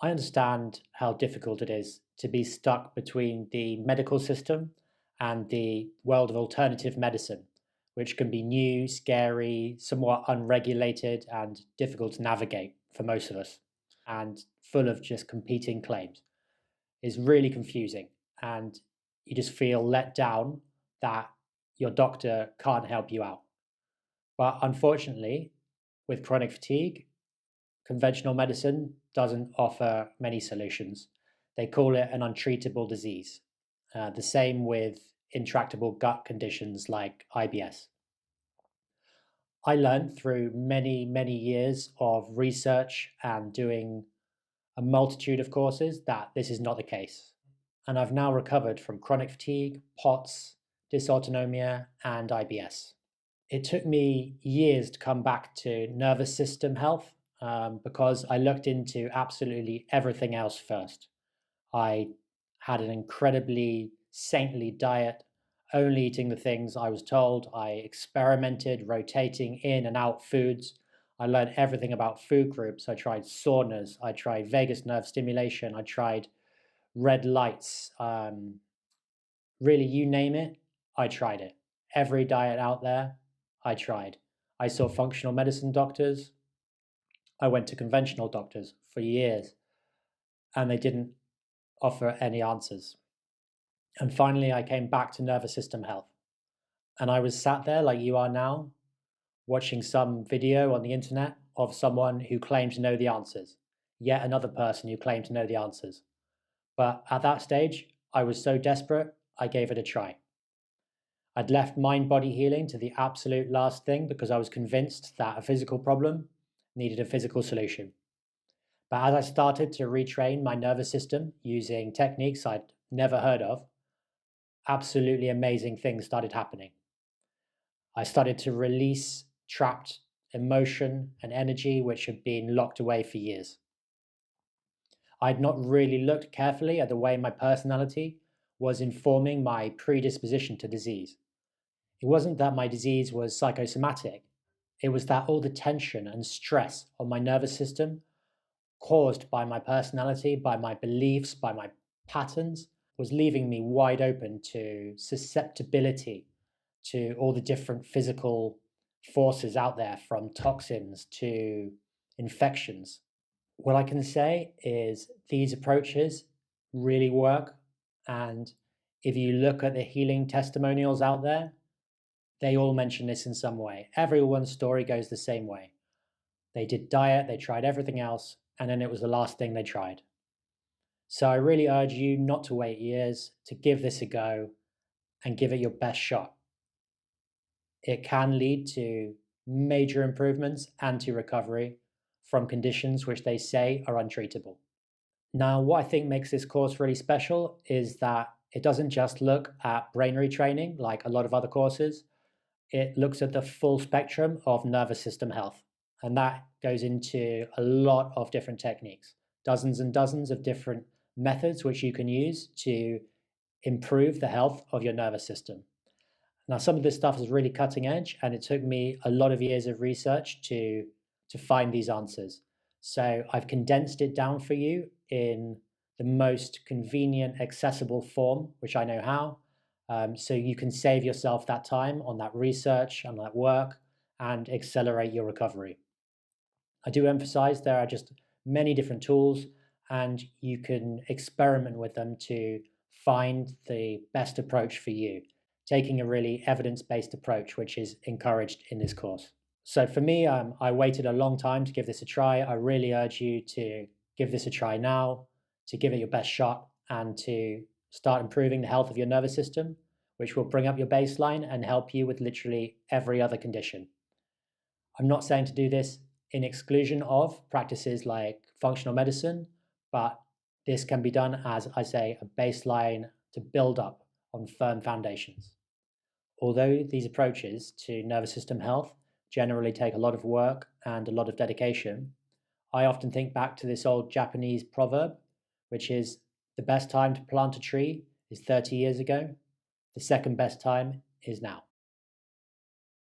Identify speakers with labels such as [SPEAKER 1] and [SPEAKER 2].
[SPEAKER 1] I understand how difficult it is to be stuck between the medical system and the world of alternative medicine, which can be new, scary, somewhat unregulated, and difficult to navigate for most of us, and full of just competing claims. It's really confusing, and you just feel let down that your doctor can't help you out. But unfortunately, with chronic fatigue, conventional medicine doesn't offer many solutions. They call it an untreatable disease. The same with intractable gut conditions like IBS. I learned through many, many years of research and doing a multitude of courses that this is not the case. And I've now recovered from chronic fatigue, POTS, dysautonomia, and IBS. It took me years to come back to nervous system health because I looked into absolutely everything else first. I had an incredibly saintly diet, only eating the things I was told. I experimented rotating in and out foods. I learned everything about food groups. I tried saunas. I tried vagus nerve stimulation. I tried red lights. Really, you name it, I tried it. Every diet out there, I tried. I saw functional medicine doctors. I went to conventional doctors for years, and they didn't offer any answers. And finally, I came back to nervous system health. And I was sat there like you are now, watching some video on the internet of someone who claimed to know the answers, yet another person who claimed to know the answers. But at that stage, I was so desperate, I gave it a try. I'd left mind body healing to the absolute last thing because I was convinced that a physical problem needed a physical solution. But as I started to retrain my nervous system using techniques I'd never heard of, absolutely amazing things started happening. I started to release trapped emotion and energy which had been locked away for years. I'd not really looked carefully at the way my personality was informing my predisposition to disease. It wasn't that my disease was psychosomatic, it was that all the tension and stress on my nervous system, caused by my personality, by my beliefs, by my patterns, was leaving me wide open to susceptibility to all the different physical forces out there, from toxins to infections. What I can say is these approaches really work. And if you look at the healing testimonials out there, they all mention this in some way. Everyone's story goes the same way. They did diet, they tried everything else, and then it was the last thing they tried. So I really urge you not to wait years, to give this a go and give it your best shot. It can lead to major improvements and to recovery from conditions which they say are untreatable. Now, what I think makes this course really special is that it doesn't just look at brain retraining like a lot of other courses. It looks at the full spectrum of nervous system health. And that goes into a lot of different techniques, dozens and dozens of different methods which you can use to improve the health of your nervous system. Now, some of this stuff is really cutting edge, and it took me a lot of years of research to find these answers. So I've condensed it down for you in the most convenient, accessible form, which I know how. So you can save yourself that time on that research and that work and accelerate your recovery. I do emphasize there are just many different tools, and you can experiment with them to find the best approach for you, taking a really evidence-based approach, which is encouraged in this course. So for me, I waited a long time to give this a try. I really urge you to give this a try now, to give it your best shot, and to start improving the health of your nervous system, which will bring up your baseline and help you with literally every other condition. I'm not saying to do this in exclusion of practices like functional medicine, but this can be done as, I say, a baseline to build up on firm foundations. Although these approaches to nervous system health generally take a lot of work and a lot of dedication, I often think back to this old Japanese proverb, which is the best time to plant a tree is 30 years ago. The second best time is now.